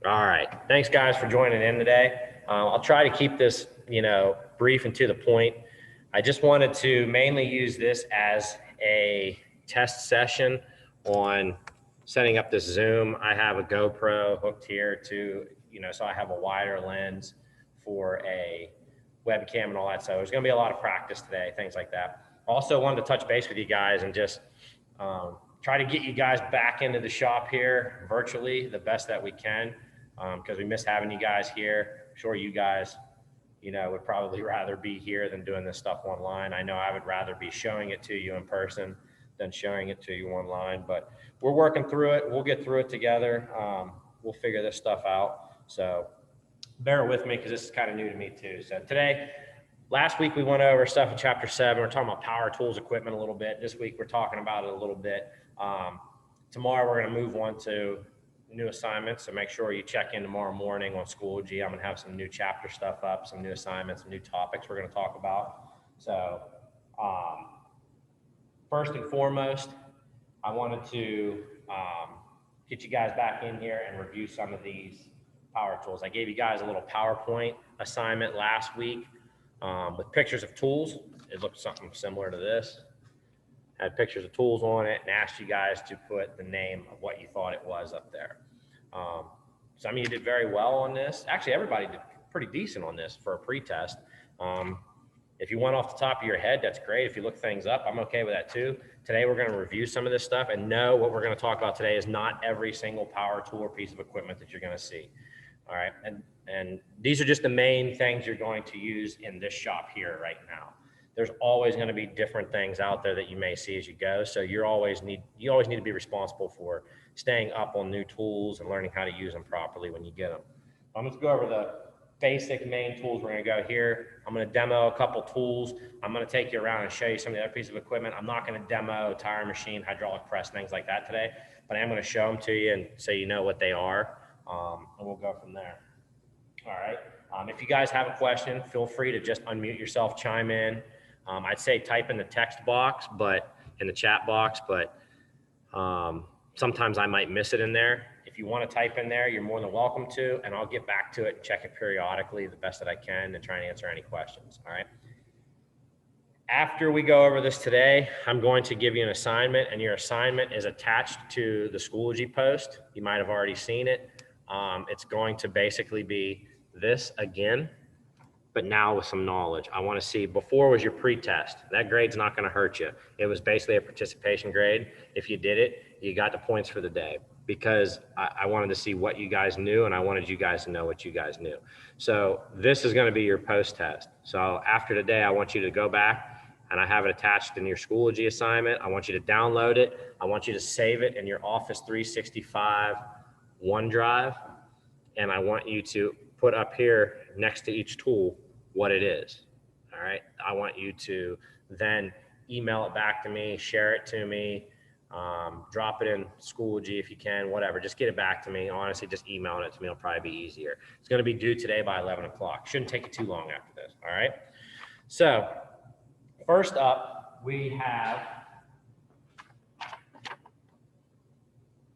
All right. Thanks, guys, for joining in today. I'll try to keep this, brief and to the point. I just wanted to mainly use this as a test session on setting up this Zoom. I have a GoPro hooked here to, so I have a wider lens for a webcam and all that. So there's going to be a lot of practice today, things like that. Also wanted to touch base with you guys and just try to get you guys back into the shop here virtually the best that we can, because we miss having you guys here. I'm sure you guys, would probably rather be here than doing this stuff online. I know I would rather be showing it to you in person than showing it to you online, but we're working through it. We'll get through it together. We'll figure this stuff out. So bear with me because this is kind of new to me too. So today, last week we went over stuff in chapter 7. We're talking about power tools equipment a little bit. This week we're talking about it a little bit. Tomorrow we're going to move on to new assignments. So make sure you check in tomorrow morning on Schoology. I'm going to have some new chapter stuff up, some new assignments, some new topics we're going to talk about. So first and foremost, I wanted to get you guys back in here and review some of these power tools. I gave you guys a little PowerPoint assignment last week with pictures of tools. It looked something similar to this. Had pictures of tools on it and asked you guys to put the name of what you thought it was up there. Some of you did very well on this. Actually, everybody did pretty decent on this for a pre-test. If you went off the top of your head, that's great. If you look things up, I'm okay with that too. Today, we're going to review some of this stuff and know what we're going to talk about today is not every single power tool or piece of equipment that you're going to see. All right. And these are just the main things you're going to use in this shop here right now. There's always going to be different things out there that you may see as you go. So you always need to be responsible for staying up on new tools and learning how to use them properly when you get them. I'm going to go over the basic main tools. We're going to go here. I'm going to demo a couple tools. I'm going to take you around and show you some of the other pieces of equipment. I'm not going to demo tire machine, hydraulic press, things like that today, but I am going to show them to you and so you know what they are. And we'll go from there. All right. If you guys have a question, feel free to just unmute yourself, chime in. I'd say type in the text box, but in the chat box, but sometimes I might miss it in there. If you want to type in there, you're more than welcome to, and I'll get back to it and check it periodically the best that I can and try and answer any questions. All right. After we go over this today, I'm going to give you an assignment, and your assignment is attached to the Schoology post. You might have already seen it. It's going to basically be this again, but now with some knowledge. I want to see, before was your pre-test. That grade's not going to hurt you. It was basically a participation grade. If you did it, you got the points for the day because I wanted to see what you guys knew and I wanted you guys to know what you guys knew. So this is going to be your post-test. So after today, I want you to go back and I have it attached in your Schoology assignment. I want you to download it. I want you to save it in your Office 365 OneDrive. And I want you to put up here next to each tool what it is. All right. I want you to then email it back to me, share it to me, drop it in Schoology if you can, whatever. Just get it back to me. Honestly, just emailing it to me will probably be easier. It's going to be due today by 11 o'clock. Shouldn't take you too long after this. All right. So first up, we have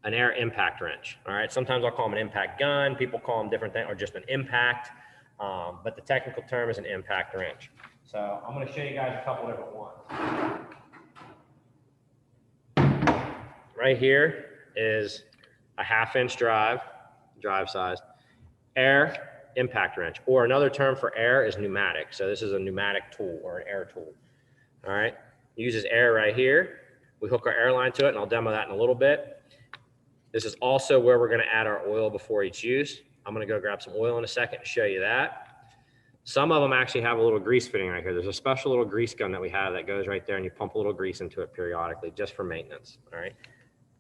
an air impact wrench. All right. Sometimes I'll call them an impact gun. People call them different things or just an impact. But the technical term is an impact wrench. So I'm going to show you guys a couple different ones. Right here is a 1/2-inch drive size, air impact wrench, or another term for air is pneumatic. So this is a pneumatic tool or an air tool. All right. It uses air right here. We hook our air line to it, and I'll demo that in a little bit. This is also where we're going to add our oil before each use. I'm going to go grab some oil in a second to show you that. Some of them actually have a little grease fitting right here. There's a special little grease gun that we have that goes right there, and you pump a little grease into it periodically just for maintenance. All right.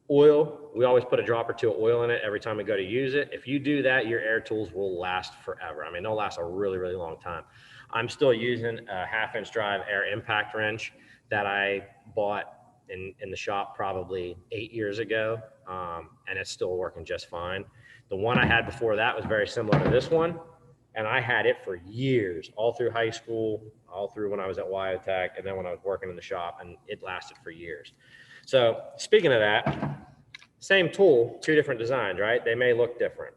Oil, we always put a drop or two of oil in it every time we go to use it. If you do that, your air tools will last forever. I mean, they'll last a really, really long time. I'm still using a 1/2-inch drive air impact wrench that I bought in the shop probably 8 years ago, and it's still working just fine. The one I had before that was very similar to this one, and I had it for years, all through high school, all through when I was at Wyotech, and then when I was working in the shop, and it lasted for years. So speaking of that, same tool, two different designs, right? They may look different.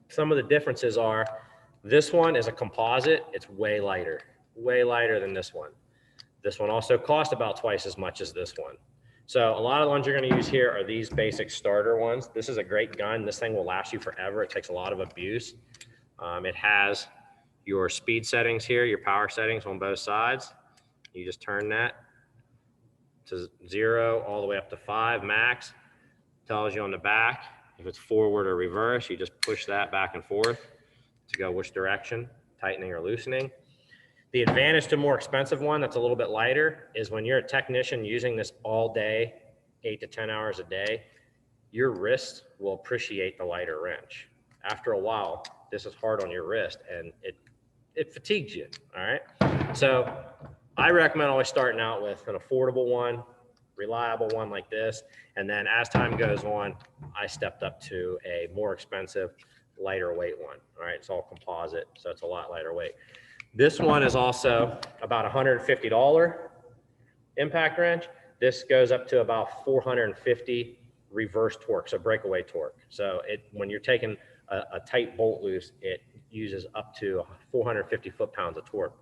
Some of the differences are this one is a composite. It's way lighter than this one. This one also costs about twice as much as this one. So a lot of the ones you're going to use here are these basic starter ones. This is a great gun. This thing will last you forever. It takes a lot of abuse. It has your speed settings here, your power settings on both sides. You just turn that to 0 all the way up to 5 max. Tells you on the back if it's forward or reverse. You just push that back and forth to go which direction, tightening or loosening. The advantage to a more expensive one that's a little bit lighter is when you're a technician using this all day, 8 to 10 hours a day, your wrist will appreciate the lighter wrench. After a while, this is hard on your wrist and it fatigues you, all right? So I recommend always starting out with an affordable one, reliable one like this, and then as time goes on, I stepped up to a more expensive, lighter weight one, all right? It's all composite, so it's a lot lighter weight. This one is also about $150 impact wrench. This goes up to about 450 reverse torque, so breakaway torque. So when you're taking a tight bolt loose, it uses up to 450 foot-pounds of torque.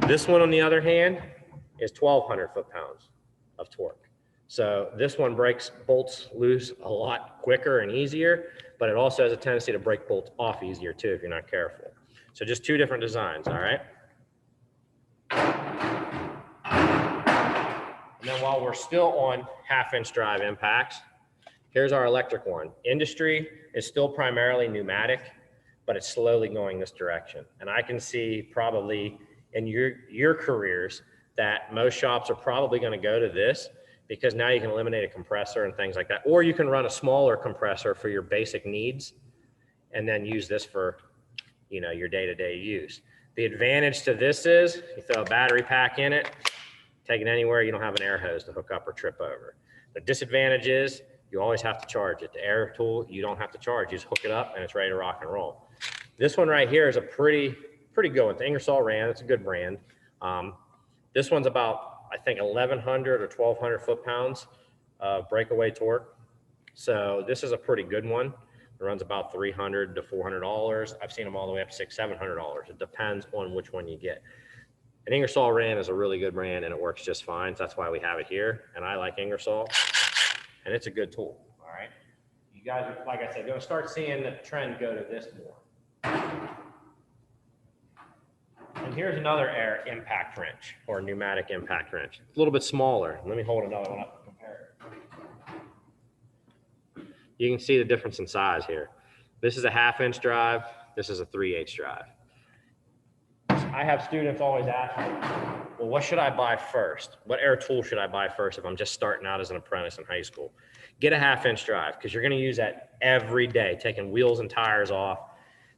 This one, on the other hand, is 1,200 foot-pounds of torque. So this one breaks bolts loose a lot quicker and easier, but it also has a tendency to break bolts off easier too if you're not careful. So just two different designs, all right? And then while we're still on half-inch drive impacts, here's our electric one. Industry is still primarily pneumatic, but it's slowly going this direction. And I can see probably in your careers that most shops are probably going to go to this because now you can eliminate a compressor and things like that. Or you can run a smaller compressor for your basic needs and then use this for, you know, your day-to-day use. The advantage to this is you throw a battery pack in it, take it anywhere, you don't have an air hose to hook up or trip over. The disadvantage is you always have to charge it. The air tool, you don't have to charge. You just hook it up and it's ready to rock and roll. This one right here is a pretty good one. It's Ingersoll Rand. It's a good brand. This one's about, I think, 1,100 or 1,200 foot-pounds of breakaway torque. So this is a pretty good one. It runs about $300 to $400. I've seen them all the way up to $600, $700. It depends on which one you get. And Ingersoll Rand is a really good brand and it works just fine. So that's why we have it here. And I like Ingersoll. And it's a good tool, all right? You guys are, like I said, going to start seeing the trend go to this more. And here's another air impact wrench or pneumatic impact wrench. It's a little bit smaller. Let me hold another one up and compare it. You can see the difference in size here. This is a half-inch drive. This is a 3/8 drive. I have students always ask me, well, what should I buy first? What air tool should I buy first if I'm just starting out as an apprentice in high school? Get a half-inch drive because you're going to use that every day, taking wheels and tires off,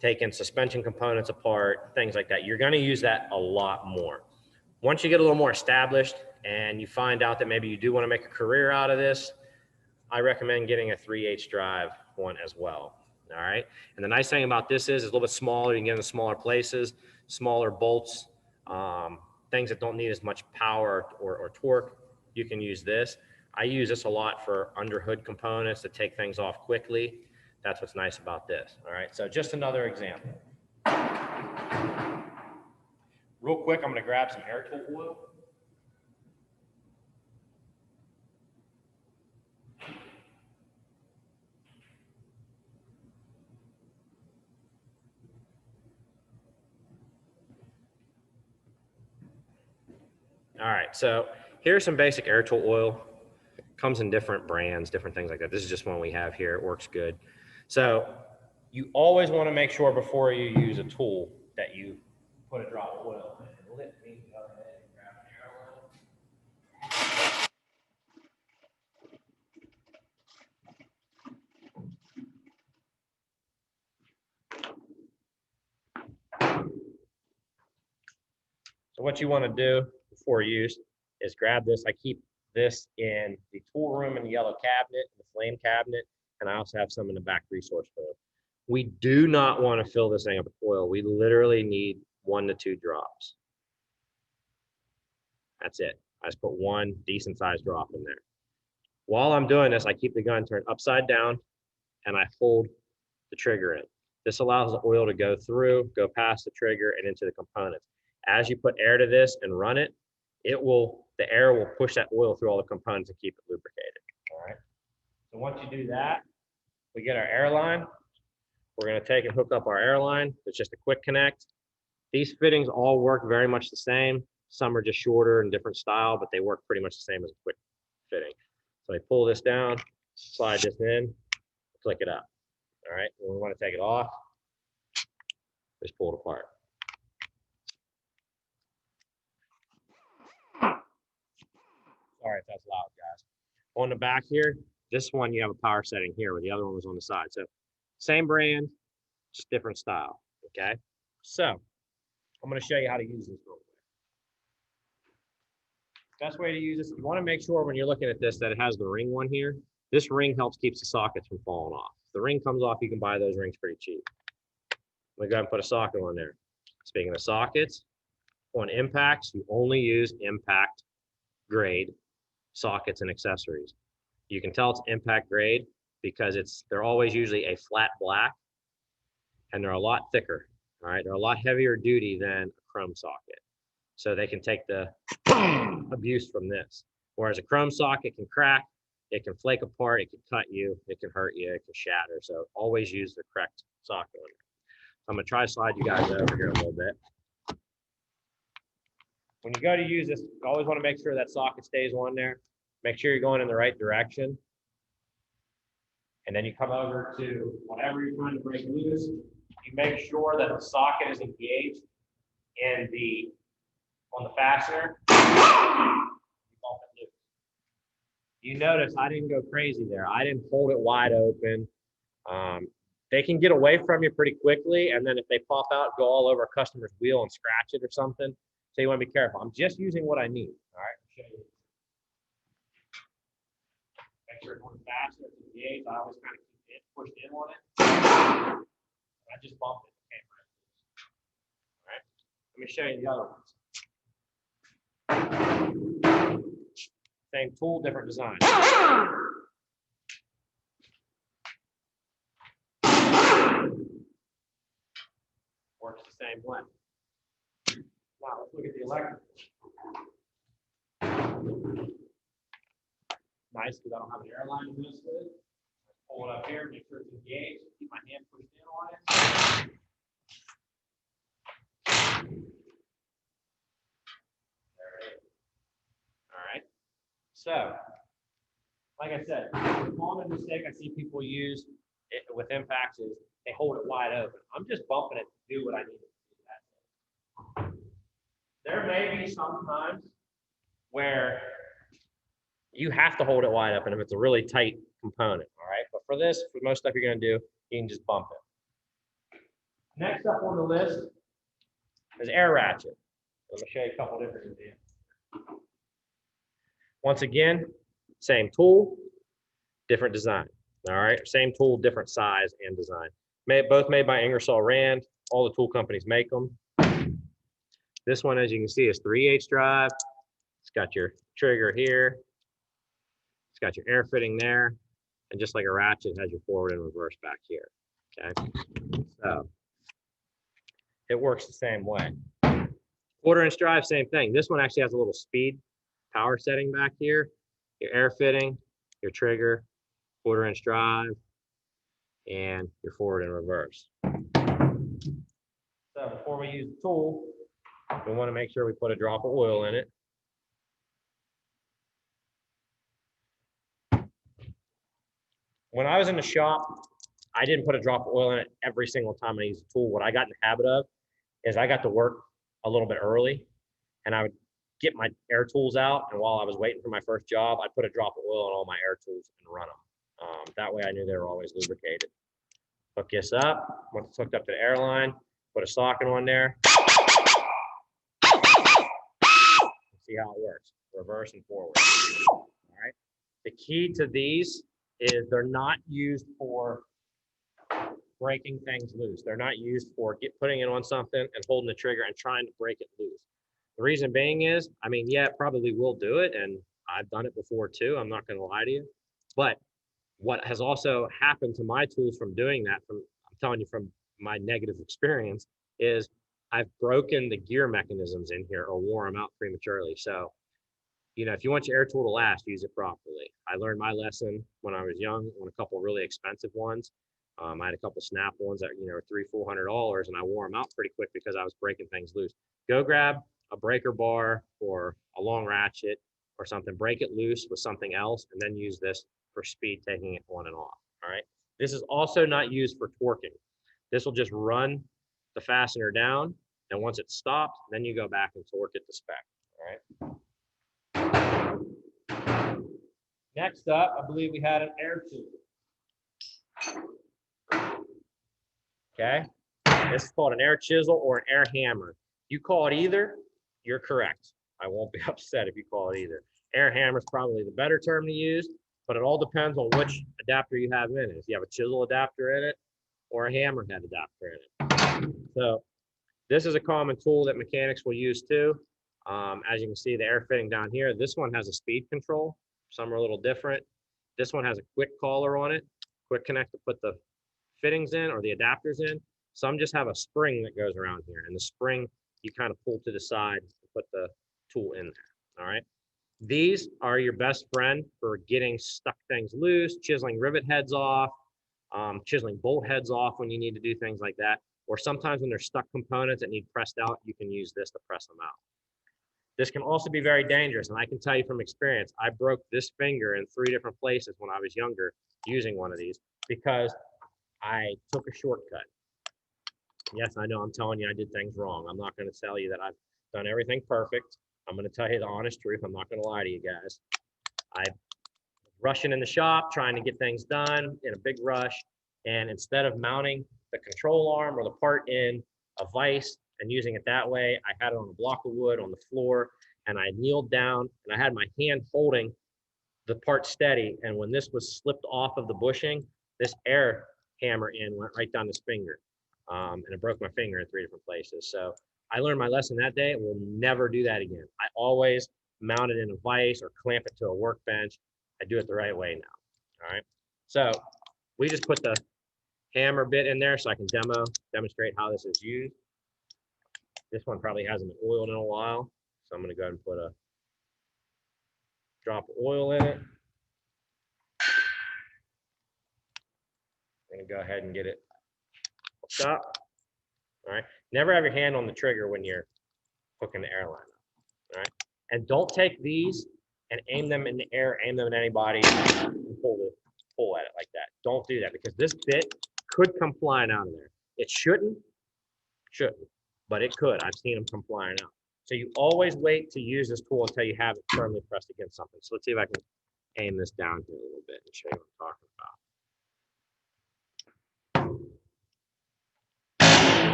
taking suspension components apart, things like that. You're going to use that a lot more. Once you get a little more established and you find out that maybe you do want to make a career out of this, I recommend getting a 3/8 drive one as well. All right. And the nice thing about this is it's a little bit smaller. You can get in smaller places, smaller bolts, things that don't need as much power or torque. You can use this. I use this a lot for underhood components to take things off quickly. That's what's nice about this. All right. So just another example. Real quick, I'm going to grab some air tool oil. All right, so here's some basic air tool oil. Comes in different brands, different things like that. This is just one we have here. It works good. So you always want to make sure before you use a tool that you put a drop of oil in. Let me go ahead and grab an air oil. So what you want to do before use is grab this. I keep this in the tool room in the yellow cabinet, the flame cabinet, and I also have some in the back resource room. We do not want to fill this thing up with oil. We literally need 1 to 2 drops. That's it. I just put one decent sized drop in there. While I'm doing this, I keep the gun turned upside down and I hold the trigger in. This allows the oil to go through, go past the trigger and into the components. As you put air to this and run it, the air will push that oil through all the components and keep it lubricated. All right. So once you do that, we get our air line. We're going to take and hook up our air line. It's just a quick connect. These fittings all work very much the same. Some are just shorter and different style, but they work pretty much the same as a quick fitting. So I pull this down, slide this in, click it up. All right, when we want to take it off, just pull it apart. Sorry if that's loud, guys. On the back here, this one you have a power setting here, where the other one was on the side. So same brand, just different style. Okay, so I'm going to show you how to use this real quick. Best way to use this, you want to make sure when you're looking at this that it has the ring one here. This ring helps keep the sockets from falling off. If the ring comes off, you can buy those rings pretty cheap. I'm going to go ahead and put a socket on there. Speaking of sockets, on impacts, you only use impact grade sockets and accessories. You can tell it's impact grade because they're always usually a flat black and they're a lot thicker. All right, they're a lot heavier duty than a chrome socket. So they can take the abuse from this. Whereas a chrome socket can crack, it can flake apart, it can cut you, it can hurt you, it can shatter. So always use the correct socket on it. I'm gonna try to slide you guys over here a little bit. When you go to use this, you always want to make sure that socket stays on there. Make sure you're going in the right direction. And then you come over to whatever you're trying to break loose. You make sure that the socket is engaged on the fastener. You notice I didn't go crazy there. I didn't hold it wide open. They can get away from you pretty quickly, and then if they pop out, go all over a customer's wheel and scratch it or something. So you want to be careful. I'm just using what I need. All right, I'll show you. Make sure it's on the fastener, it's engaged. I always kind of keep it pushed in on it. I just bumped it. Okay, all right. Let me show you the other ones. Same tool, different design. Works the same way. Now let's look at the electric. Nice, because I don't have an air line in this with. Pull it up here, make sure it's engaged. Keep my hand pushed in on it. There it is. All right. So, like I said, the common mistake I see people use with impacts is they hold it wide open. I'm just bumping it to do what I need to do. There may be some times where you have to hold it wide open if it's a really tight component, all right? But for this, for most stuff you're gonna do, you can just bump it. Next up on the list is air ratchet. Let me show you a couple different examples. Once again, same tool, different design. All right, same tool, different size and design. Both made by Ingersoll Rand. All the tool companies make them. This one, as you can see, is 3/8 drive. It's got your trigger here. It's got your air fitting there. And just like a ratchet, it has your forward and reverse back here. Okay, so it works the same way. 1/4" drive, same thing. This one actually has a little speed power setting back here. Your air fitting, your trigger, 1/4" drive, and your forward and reverse. So before we use the tool, we want to make sure we put a drop of oil in it. When I was in the shop, I didn't put a drop of oil in it every single time I used the tool. What I got in the habit of is I got to work a little bit early, and I would get my air tools out, and while I was waiting for my first job, I'd put a drop of oil on all my air tools and run them. That way I knew they were always lubricated. Hook this up. Once it's hooked up to the airline, put a socket on there. See how it works, reverse and forward. All right. The key to these is they're not used for breaking things loose. They're not used for putting it on something and holding the trigger and trying to break it loose. The reason being is, I mean, yeah, it probably will do it, and I've done it before too. I'm not going to lie to you. But what has also happened to my tools from doing that, I'm telling you from my negative experience is I've broken the gear mechanisms in here or wore them out prematurely. So, if you want your air tool to last, use it properly. I learned my lesson when I was young on a couple of really expensive ones. I had a couple snap ones that, were $300-400, and I wore them out pretty quick because I was breaking things loose. Go grab a breaker bar or a long ratchet or something, break it loose with something else, and then use this for speed, taking it on and off. All right. This is also not used for torquing. This will just run the fastener down, and once it's stopped, then you go back and torque it to spec. All right. Next up, I believe we had an air tool. Okay. This is called an air chisel or an air hammer. You call it either, you're correct. I won't be upset if you call it either. Air hammer is probably the better term to use, but it all depends on which adapter you have in it. If you have a chisel adapter in it or a hammerhead adapter in it. So this is a common tool that mechanics will use too. As you can see, the air fitting down here, this one has a speed control. Some are a little different. This one has a quick collar on it, quick connect to put the fittings in or the adapters in. Some just have a spring that goes around here, and the spring you kind of pull to the side to put the tool in there. All right. These are your best friend for getting stuck things loose, chiseling rivet heads off, chiseling bolt heads off when you need to do things like that. Or sometimes when there's stuck components that need pressed out, you can use this to press them out. This can also be very dangerous, and I can tell you from experience, I broke this finger in 3 different places when I was younger using one of these because I took a shortcut. Yes, I know I'm telling you I did things wrong. I'm not going to tell you that I've done everything perfect. I'm going to tell you the honest truth. I'm not going to lie to you guys. I was rushing in the shop, trying to get things done in a big rush, and instead of mounting the control arm or the part in a vise and using it that way, I had it on a block of wood on the floor, and I kneeled down, and I had my hand holding the part steady, and when this was slipped off of the bushing, this air hammer in went right down this finger, and it broke my finger in 3 different places. So I learned my lesson that day and will never do that again. I always mount it in a vise or clamp it to a workbench. I do it the right way now. All right. So we just put the hammer bit in there so I can demonstrate how this is used. This one probably hasn't been oiled in a while, so I'm going to go ahead and put a drop of oil in it. I'm going to go ahead and get it hooked up. All right. Never have your hand on the trigger when you're hooking the airline up. All right. And don't take these and aim them in the air, aim them at anybody, and pull at it like that. Don't do that because this bit could come flying out of there. It shouldn't, but it could. I've seen them come flying out. So you always wait to use this tool until you have it firmly pressed against something. So let's see if I can aim this down here a little bit and show you what I'm talking about.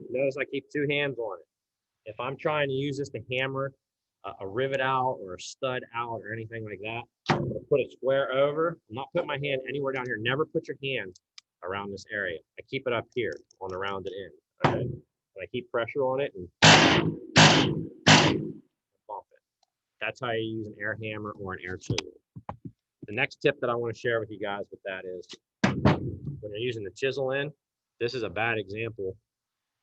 Notice I keep 2 hands on it. If I'm trying to use this to hammer a rivet out or a stud out or anything like that, I'm going to put it square over. I'm not putting my hand anywhere down here. Never put your hand around this area. I keep it up here on the rounded end. Okay? And I keep pressure on it and bump it. That's how you use an air hammer or an air chisel. The next tip that I want to share with you guys with that is when you're using the chisel in, this is a bad example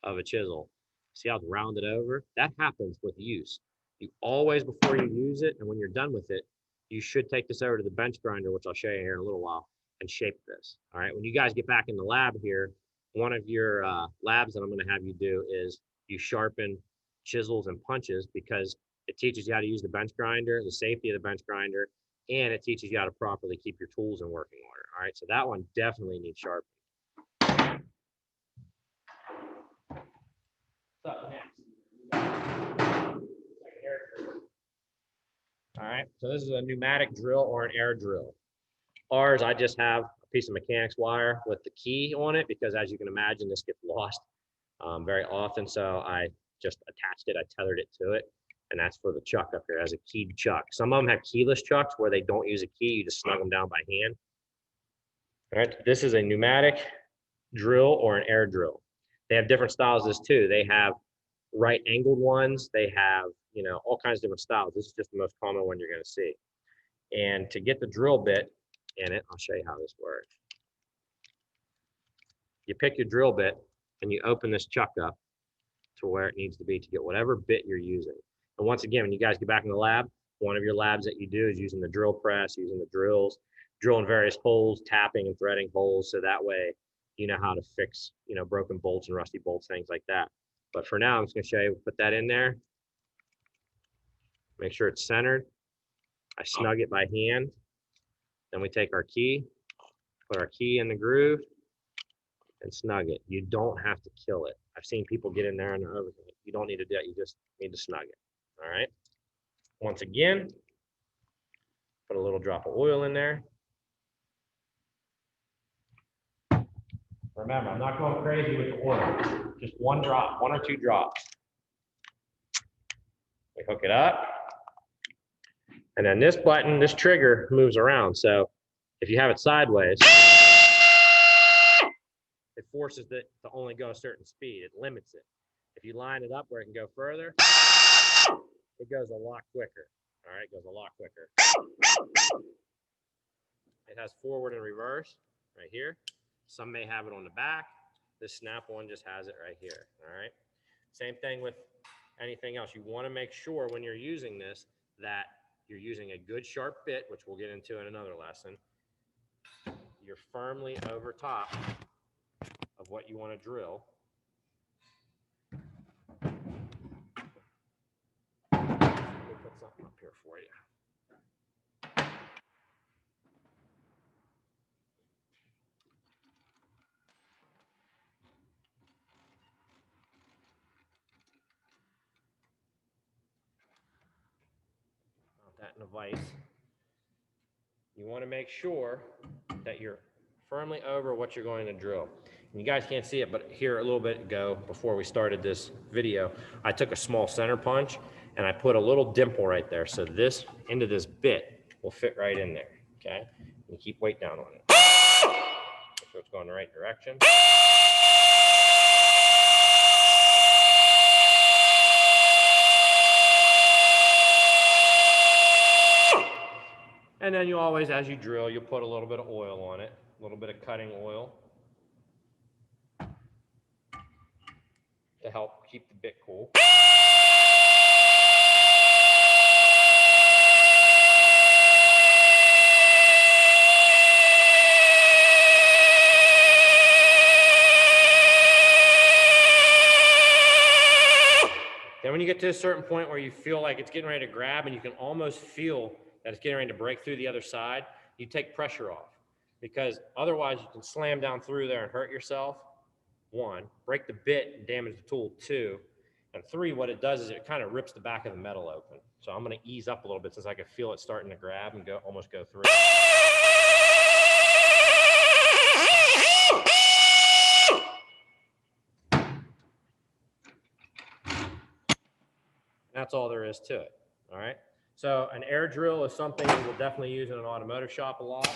of a chisel. See how it's rounded over? That happens with use. You always, before you use it and when you're done with it, you should take this over to the bench grinder, which I'll show you here in a little while, and shape this. All right. When you guys get back in the lab here, one of your labs that I'm going to have you do is you sharpen chisels and punches because it teaches you how to use the bench grinder, the safety of the bench grinder, and it teaches you how to properly keep your tools in working order. All right. So that one definitely needs sharpening. So next. All right, so this is a pneumatic drill or an air drill. Ours, I just have a piece of mechanics wire with the key on it because as you can imagine, this gets lost very often. So I just attached it, I tethered it to it, and that's for the chuck up here as a keyed chuck. Some of them have keyless chucks where they don't use a key, you just snug them down by hand. All right, this is a pneumatic drill or an air drill. They have different styles of this too. They have right angled ones. They have, all kinds of different styles. This is just the most common one you're going to see. And to get the drill bit in it, I'll show you how this works. you pick your drill bit and you open this chuck up to where it needs to be to get whatever bit you're using. And once again, when you guys get back in the lab, one of your labs that you do is using the drill press, using the drills, drilling various holes, tapping and threading holes, so that way you know how to fix, you know, broken bolts and rusty bolts, things like that. But for now, I'm just going to show you, put that in there. Make sure it's centered. I snug it by hand. Then we take our key, put our key in the groove, and snug it. You don't have to kill it. I've seen people get in there and everything. You don't need to do that. You just need to snug it. All right. Once again, put a little drop of oil in there. Remember, I'm not going crazy with the oil. Just one drop, 1 or 2 drops. We hook it up. And then this button, this trigger moves around. So if you have it sideways, it forces it to only go a certain speed. It limits it. If you line it up where it can go further, it goes a lot quicker. All right, it goes a lot quicker. It has forward and reverse right here. Some may have it on the back. This snap one just has it right here. All right. Same thing with anything else. You want to make sure when you're using this that you're using a good sharp bit, which we'll get into in another lesson. You're firmly over top of what you want to drill. Let me put something up here for you. That in a vise. You want to make sure that you're firmly over what you're going to drill. And you guys can't see it, but here a little bit ago, before we started this video, I took a small center punch and I put a little dimple right there. So this into this bit will fit right in there, okay? And keep weight down on it. Make sure it's going the right direction. And then you always, as you drill, you'll put a little bit of oil on it, a little bit of cutting oil to help keep the bit cool. Then when you get to a certain point where you feel like it's getting ready to grab and you can almost feel that it's getting ready to break through the other side, you take pressure off, because otherwise you can slam down through there and hurt yourself. 1, break the bit and damage the tool. 2, and 3, what it does is it kind of rips the back of the metal open. So I'm going to ease up a little bit since I can feel it starting to grab and almost go through. That's all there is to it. All right. So an air drill is something we will definitely use in an automotive shop a lot.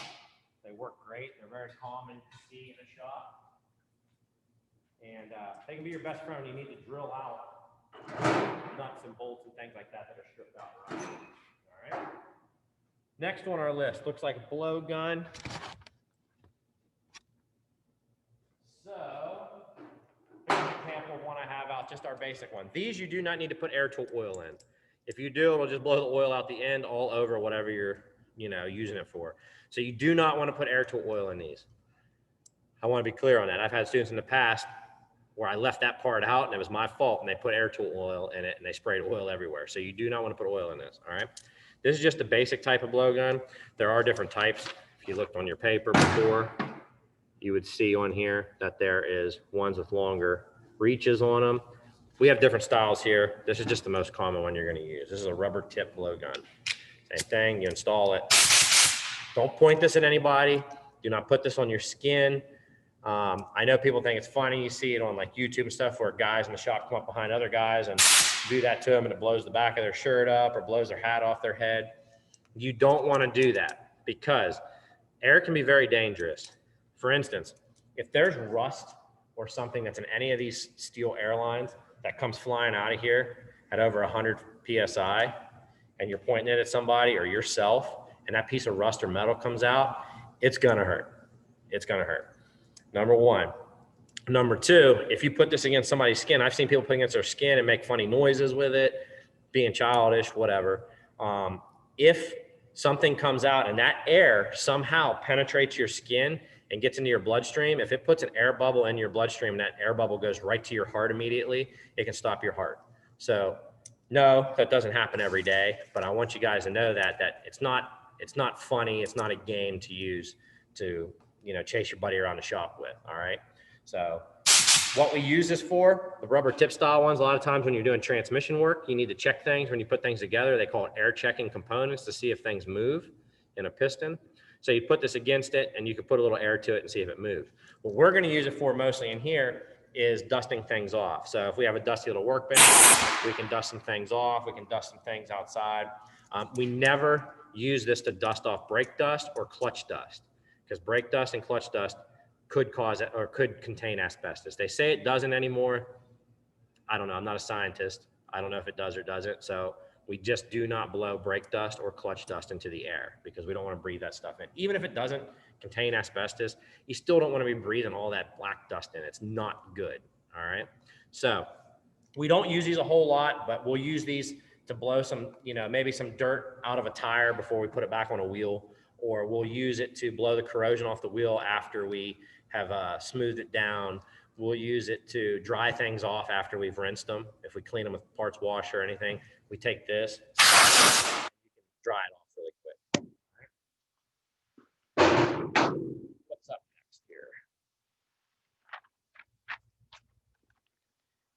They work great. They're very common to see in a shop. And they can be your best friend when you need to drill out nuts and bolts and things like that that are stripped out. All right. Next on our list looks like a blowgun. So here's an example of one I have out, just our basic one. These you do not need to put air tool oil in. If you do, it'll just blow the oil out the end all over whatever you're, using it for. So you do not want to put air tool oil in these. I want to be clear on that. I've had students in the past where I left that part out and it was my fault, and they put air tool oil in it and they sprayed oil everywhere. So you do not want to put oil in this, all right? This is just a basic type of blowgun. There are different types. If you looked on your paper before, you would see on here that there is ones with longer reaches on them. We have different styles here. This is just the most common one you're going to use. This is a rubber tip blowgun. Same thing, you install it. Don't point this at anybody. Do not put this on your skin. I know people think it's funny. You see it on like YouTube and stuff where guys in the shop come up behind other guys and do that to them, and it blows the back of their shirt up or blows their hat off their head. You don't want to do that because air can be very dangerous. For instance, if there's rust or something that's in any of these steel airlines that comes flying out of here at over 100 PSI, and you're pointing it at somebody or yourself, and that piece of rust or metal comes out, it's gonna hurt. It's gonna hurt. Number 1, Number two, if you put this against somebody's skin, I've seen people put it against their skin and make funny noises with it, being childish, whatever. If something comes out and that air somehow penetrates your skin and gets into your bloodstream, if it puts an air bubble in your bloodstream and that air bubble goes right to your heart immediately, it can stop your heart. So no, that doesn't happen every day, but I want you guys to know that it's not funny, it's not a game to use to, chase your buddy around the shop with, all right? So what we use this for, the rubber tip style ones, a lot of times when you're doing transmission work, you need to check things when you put things together. They call it air checking components to see if things move in a piston. So you put this against it and you can put a little air to it and see if it moves. What we're gonna use it for mostly in here is dusting things off. So if we have a dusty little workbench, we can dust some things off. We can dust some things outside. We never use this to dust off brake dust or clutch dust, because brake dust and clutch dust could cause it or could contain asbestos. They say it doesn't anymore. I don't know. I'm not a scientist. I don't know if it does or doesn't. So we just do not blow brake dust or clutch dust into the air because we don't want to breathe that stuff in. Even if it doesn't contain asbestos, you still don't want to be breathing all that black dust in. It's not good. All right. So we don't use these a whole lot, but we'll use these to blow some, maybe some dirt out of a tire before we put it back on a wheel, or we'll use it to blow the corrosion off the wheel after we have smoothed it down. We'll use it to dry things off after we've rinsed them. If we clean them with parts wash or anything, we take this, dry it off really quick. What's up next here?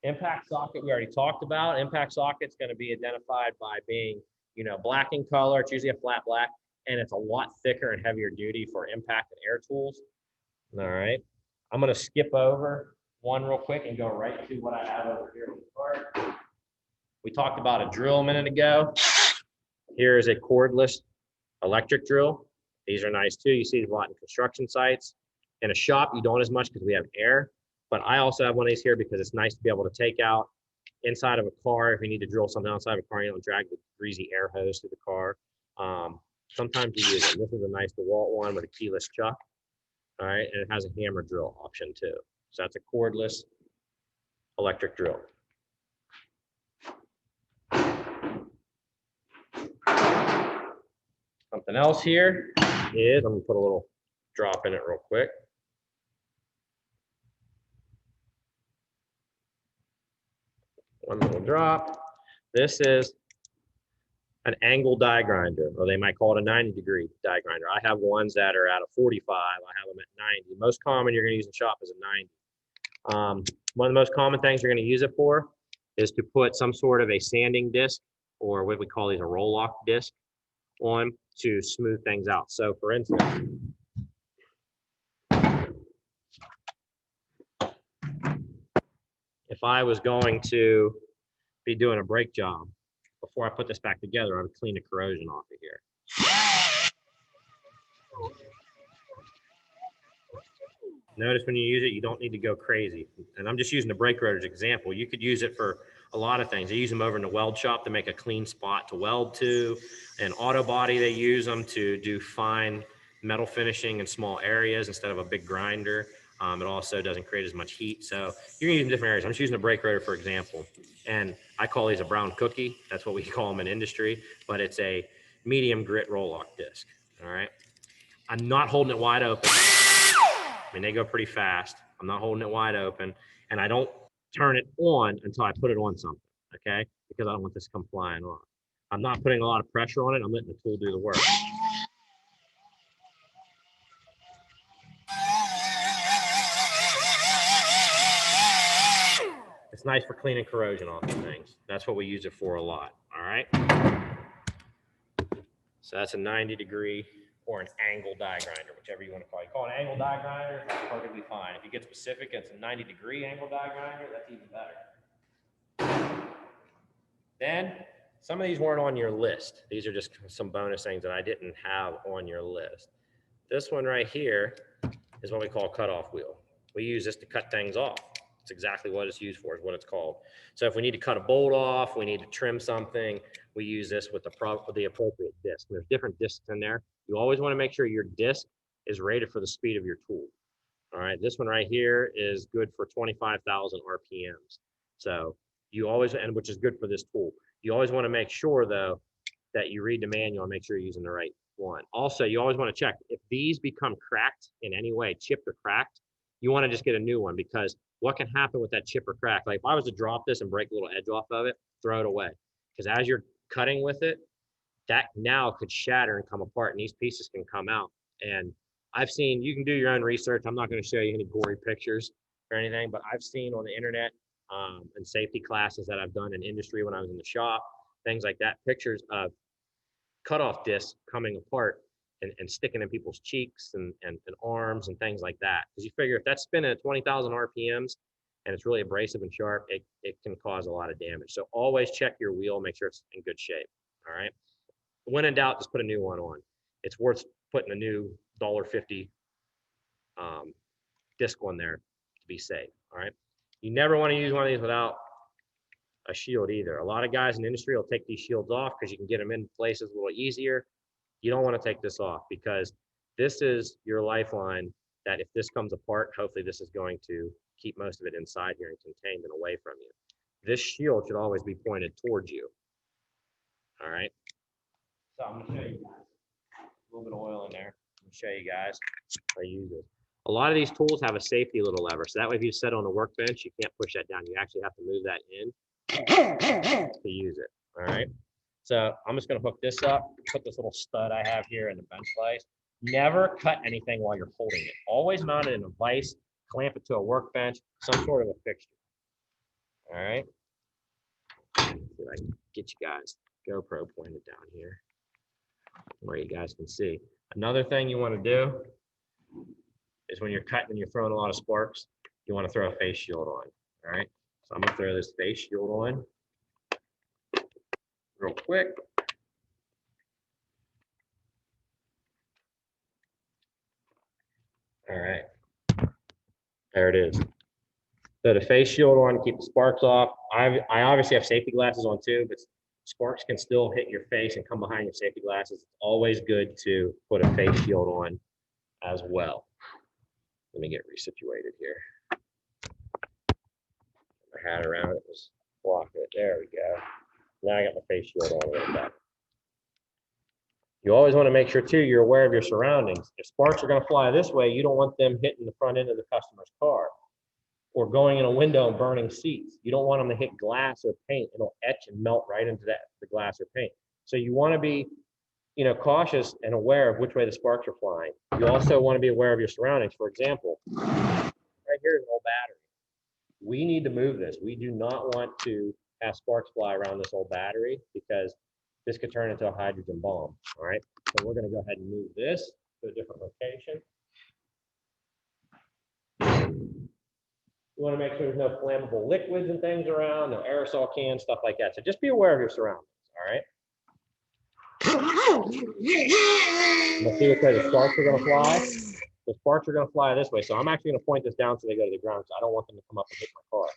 Impact socket, we already talked about. Impact socket's going to be identified by being, black in color. It's usually a flat black, and it's a lot thicker and heavier duty for impact and air tools. All right. I'm going to skip over one real quick and go right to what I have over here on the card. We talked about a drill a minute ago. Here is a cordless electric drill. These are nice too. You see these a lot in construction sites. In a shop, you don't as much because we have air, but I also have one of these here because it's nice to be able to take out inside of a car. If you need to drill something outside of a car, you don't drag the greasy air hose through the car. Sometimes you use it. This is a nice DeWalt one with a keyless chuck. All right, and it has a hammer drill option too. So that's a cordless electric drill. Something else here is, I'm gonna put a little drop in it real quick. One little drop. This is an angle die grinder, or they might call it a 90-degree die grinder. I have ones that are at a 45. I have them at 90. Most common you're going to use in shop is a 90. One of the most common things you're going to use it for is to put some sort of a sanding disc, or what we call these a roll-off disc, on to smooth things out. So for instance, if I was going to be doing a brake job, before I put this back together, I would clean the corrosion off of here. Notice when you use it, you don't need to go crazy. And I'm just using the brake rotor as an example. You could use it for a lot of things. They use them over in the weld shop to make a clean spot to weld to. In auto body, they use them to do fine metal finishing in small areas instead of a big grinder. It also doesn't create as much heat. So you're using different areas. I'm just using a brake rotor for example. And I call these a brown cookie. That's what we call them in industry, but it's a medium grit roll-lock disc. All right. I'm not holding it wide open. I mean, they go pretty fast. I'm not holding it wide open, and I don't turn it on until I put it on something, okay? Because I don't want this to come flying off. I'm not putting a lot of pressure on it. I'm letting the tool do the work. It's nice for cleaning corrosion off of things. That's what we use it for a lot, all right? So that's a 90-degree or an angle die grinder, whichever you want to call it. You call it an angle die grinder, that's perfectly fine. If you get specific, it's a 90-degree angle die grinder, that's even better. Then, some of these weren't on your list. These are just some bonus things that I didn't have on your list. This one right here is what we call a cutoff wheel. We use this to cut things off. It's exactly what it's used for, is what it's called. So if we need to cut a bolt off, we need to trim something, we use this with the appropriate disc. There's different discs in there. You always want to make sure your disc is rated for the speed of your tool. All right. right, this one right here is good for 25,000 RPMs. So you always, and which is good for this tool. You always want to make sure though that you read the manual and make sure you're using the right one. Also, you always want to check if these become cracked in any way, chipped or cracked, you want to just get a new one, because what can happen with that chip or crack? Like if I was to drop this and break a little edge off of it, throw it away. Because as you're cutting with it, that now could shatter and come apart, and these pieces can come out. And I've seen, you can do your own research. I'm not going to show you any gory pictures or anything, but I've seen on the internet and safety classes that I've done in industry when I was in the shop, things like that, pictures of cutoff discs coming apart and sticking in people's cheeks and arms and things like that. Because you figure if that's spinning at 20,000 RPMs and it's really abrasive and sharp, it can cause a lot of damage. So always check your wheel, make sure it's in good shape. All right. When in doubt, just put a new one on. It's worth putting a new $1.50 disc on there to be safe. All right. You never want to use one of these without a shield either. A lot of guys in the industry will take these shields off because you can get them in places a little easier. You don't want to take this off, because this is your lifeline that if this comes apart, hopefully this is going to keep most of it inside here and contained and away from you. This shield should always be pointed towards you. All right. So I'm going to show you guys a little bit of oil in there. I'm going to show you guys how to use it. A lot of these tools have a safety little lever. So that way, if you set on a workbench, you can't push that down. You actually have to move that in to use it. All right. So I'm just going to hook this up, put this little stud I have here in the bench place. Never cut anything while you're holding it. Always mount it in a vise, clamp it to a workbench, some sort of a fixture. All right. See if I can get you guys GoPro pointed down here where you guys can see. Another thing you want to do is when you're cutting and you're throwing a lot of sparks, you want to throw a face shield on. All right. So I'm going to throw this face shield on real quick. All right. There it is. So the face shield on, keep the sparks off. I obviously have safety glasses on too, but sparks can still hit your face and come behind your safety glasses. It's always good to put a face shield on as well. Let me get resituated here. My hat around it was blocking it. There we go. Now I got my face shield on a little bit. You always want to make sure too you're aware of your surroundings. If sparks are going to fly this way, you don't want them hitting the front end of the customer's car or going in a window and burning seats. You don't want them to hit glass or paint. It'll etch and melt right into the glass or paint. So you want to be, cautious and aware of which way the sparks are flying. You also want to be aware of your surroundings. For example, right here is an old battery. We need to move this. We do not want to have sparks fly around this old battery, because this could turn into a hydrogen bomb. All right. So we're going to go ahead and move this to a different location. You want to make sure there's no flammable liquids and things around, no aerosol cans, stuff like that. So just be aware of your surroundings. All right. Let's see which way the sparks are going to fly. The sparks are going to fly this way. So I'm actually going to point this down so they go to the ground, because I don't want them to come up and hit my car.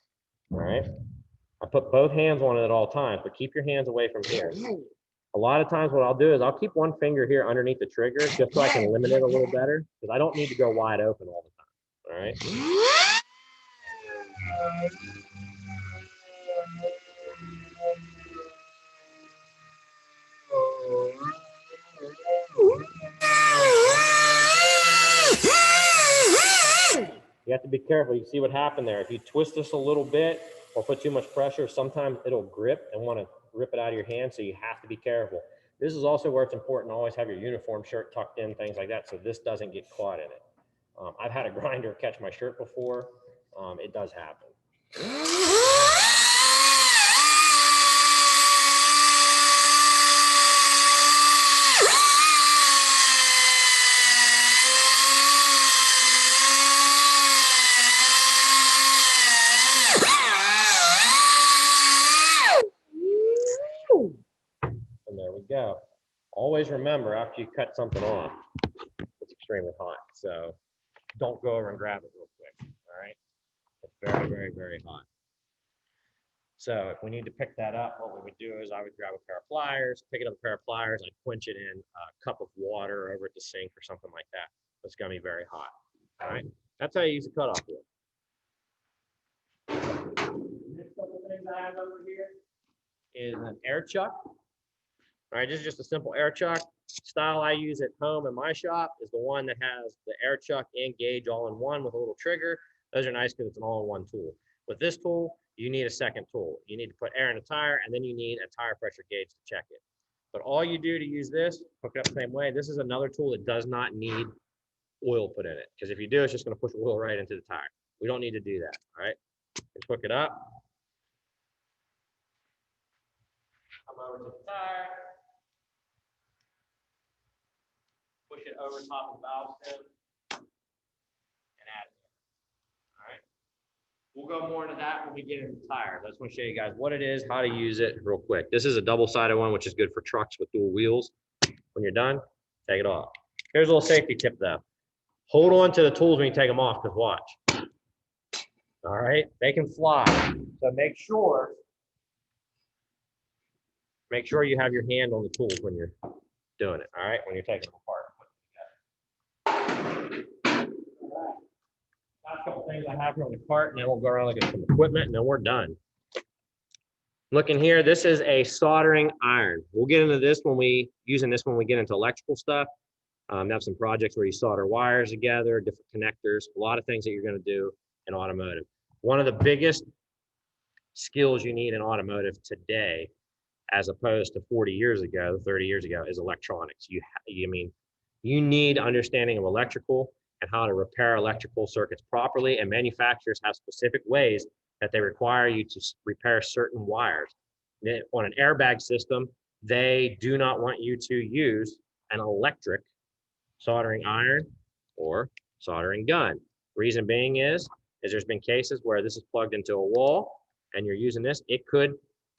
All right. I put both hands on it at all times, but keep your hands away from here. A lot of times what I'll do is I'll keep one finger here underneath the trigger just so I can limit it a little better, because I don't need to go wide open all the time. All right. You have to be careful. You see what happened there. If you twist this a little bit or put too much pressure, sometimes it'll grip and want to rip it out of your hand. So you have to be careful. This is also where it's important to always have your uniform shirt tucked in, things like that, so this doesn't get caught in it. I've had a grinder catch my shirt before. It does happen. And there we go. Always remember, after you cut something off, it's extremely hot. So don't go over and grab it real quick. All right. It's very, very, very hot. So if we need to pick that up, what we would do is I would grab a pair of pliers, pick it up a pair of pliers, I'd quench it in a cup of water over at the sink or something like that. It's going to be very hot. All right. That's how you use a cutoff wheel. Next couple things I have over here is an air chuck. All right, this is just a simple air chuck. Style I use at home in my shop is the one that has the air chuck and gauge all in one with a little trigger. Those are nice because it's an all-in-one tool. With this tool, you need a second tool. You need to put air in a tire, and then you need a tire pressure gauge to check it. But all you do to use this, hook it up the same way. This is another tool that does not need oil put in it, because if you do, it's just going to push oil right into the tire. We don't need to do that. All right, just hook it up. Come over to the tire. Push it over top of the valve stem and add it. All right. We'll go more into that when we get into tires. I just want to show you guys what it is, how to use it real quick. This is a double-sided one, which is good for trucks with dual wheels. When you're done, take it off. Here's a little safety tip though. Hold on to the tools when you take them off, because watch. All right, they can fly. So make sure you have your hand on the tools when you're doing it. All right, when you're taking them apart. Last couple things I have here on the cart, and then we'll go around and look at some equipment, and then we're done. Looking here, this is a soldering iron. We'll get into this when we get into electrical stuff. Have some projects where you solder wires together, different connectors, a lot of things that you're going to do in automotive. One of the biggest skills you need in automotive today, as opposed to 40 years ago, 30 years ago, is electronics. You need understanding of electrical and how to repair electrical circuits properly, and manufacturers have specific ways that they require you to repair certain wires. On an airbag system, they do not want you to use an electric soldering iron or soldering gun. Reason being is there's been cases where this is plugged into a wall and you're using this, it could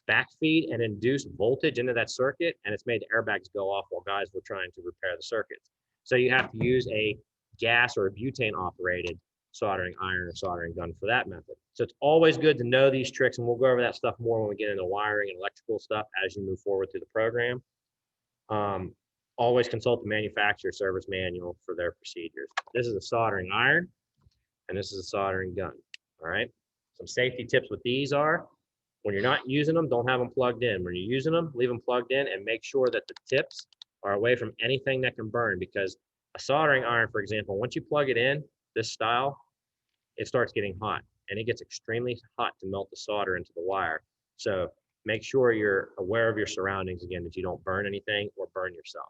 backfeed and induce voltage into that circuit, and it's made the airbags go off while guys were trying to repair the circuits. So you have to use a gas or a butane operated soldering iron or soldering gun for that method. So it's always good to know these tricks, and we'll go over that stuff more when we get into wiring and electrical stuff as you move forward through the program. Always consult the manufacturer service manual for their procedures. This is a soldering iron, and this is a soldering gun. All right. Some safety tips with these are, when you're not using them, don't have them plugged in. When you're using them, leave them plugged in and make sure that the tips are away from anything that can burn, because a soldering iron, for example, once you plug it in, this style, it starts getting hot, and it gets extremely hot to melt the solder into the wire. So make sure you're aware of your surroundings again, that you don't burn anything or burn yourself.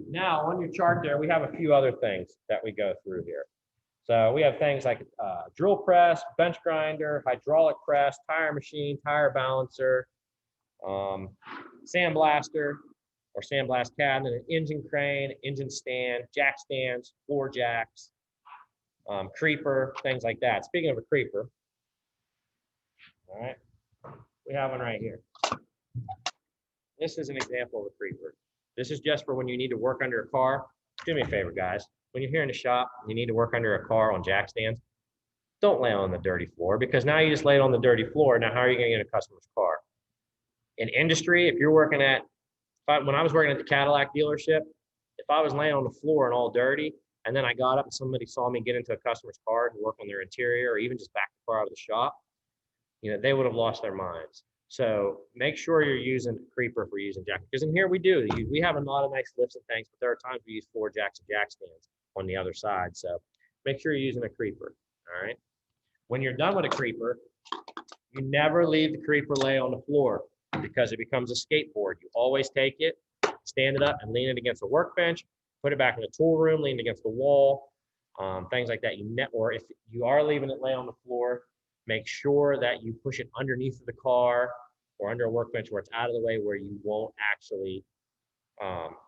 Now on your chart there, we have a few other things that we go through here. So we have things like drill press, bench grinder, hydraulic press, tire machine, tire balancer, sandblaster or sandblast cabinet, an engine crane, engine stand, jack stands, floor jacks, creeper, things like that. Speaking of a creeper, all right, we have one right here. This is an example of a creeper. This is just for when you need to work under a car. Do me a favor, guys. When you're here in the shop, you need to work under a car on jack stands, don't lay on the dirty floor, because now you just laid on the dirty floor. Now, how are you going to get a customer's car? In industry, if you're working at, when I was working at the Cadillac dealership, if I was laying on the floor and all dirty, and then I got up and somebody saw me get into a customer's car to work on their interior, or even just back the car out of the shop, they would have lost their minds. So make sure you're using a creeper if we're using jack. Because in here we do. We have a lot of nice lifts and things, but there are times we use floor jacks and jack stands on the other side. So make sure you're using a creeper. All right. When you're done with a creeper, you never leave the creeper lay on the floor, because it becomes a skateboard. You always take it, stand it up, and lean it against the workbench, put it back in the tool room, lean against the wall, things like that. Or if you are leaving it lay on the floor, make sure that you push it underneath the car or under a workbench where it's out of the way, where you won't actually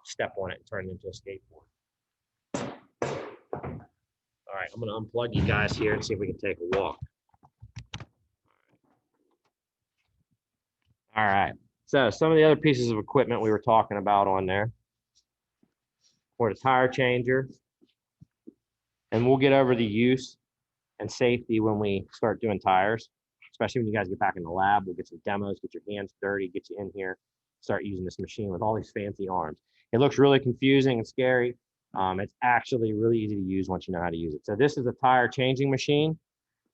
step on it and turn it into a skateboard. All right, I'm going to unplug you guys here and see if we can take a walk. All right, so some of the other pieces of equipment we were talking about on there were the tire changer, and we'll get over the use and safety when we start doing tires, especially when you guys get back in the lab. We'll get some demos, get your hands dirty, get you in here, start using this machine with all these fancy arms. It looks really confusing and scary, It's actually really easy to use once you know how to use it. So this is a tire changing machine.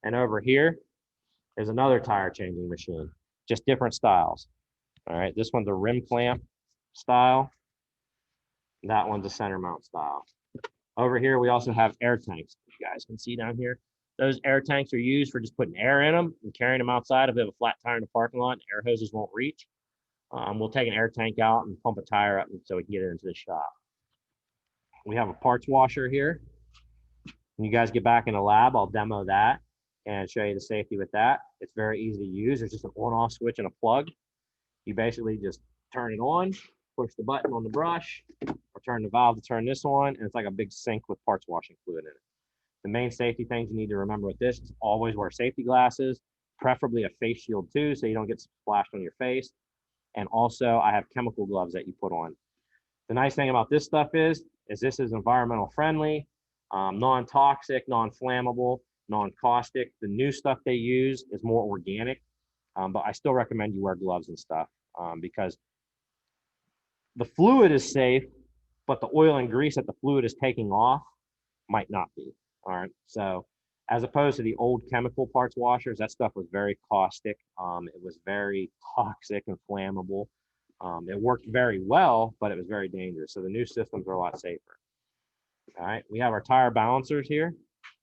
And over here is another tire changing machine, just different styles. All right, this one's a rim clamp style. That one's a center mount style. Over here, we also have air tanks. You guys can see down here. Those air tanks are used for just putting air in them and carrying them outside. If we have a flat tire in the parking lot, air hoses won't reach. We'll take an air tank out and pump a tire up so we can get it into the shop. We have a parts washer here. When you guys get back in the lab, I'll demo that and show you the safety with that. It's very easy to use. There's just an on-off switch and a plug. You basically just turn it on, push the button on the brush, or turn the valve to turn this on, and it's like a big sink with parts washing fluid in it. The main safety things you need to remember with this is always wear safety glasses, preferably a face shield too, so you don't get splashed on your face. And also, I have chemical gloves that you put on. The nice thing about this stuff is this is environmental friendly, non-toxic, non-flammable, non-caustic. The new stuff they use is more organic, but I still recommend you wear gloves and stuff because the fluid is safe, but the oil and grease that the fluid is taking off might not be. All right, so as opposed to the old chemical parts washers, that stuff was very caustic. It was very toxic and flammable. It worked very well, but it was very dangerous. So the new systems are a lot safer. All right, we have our tire balancers here.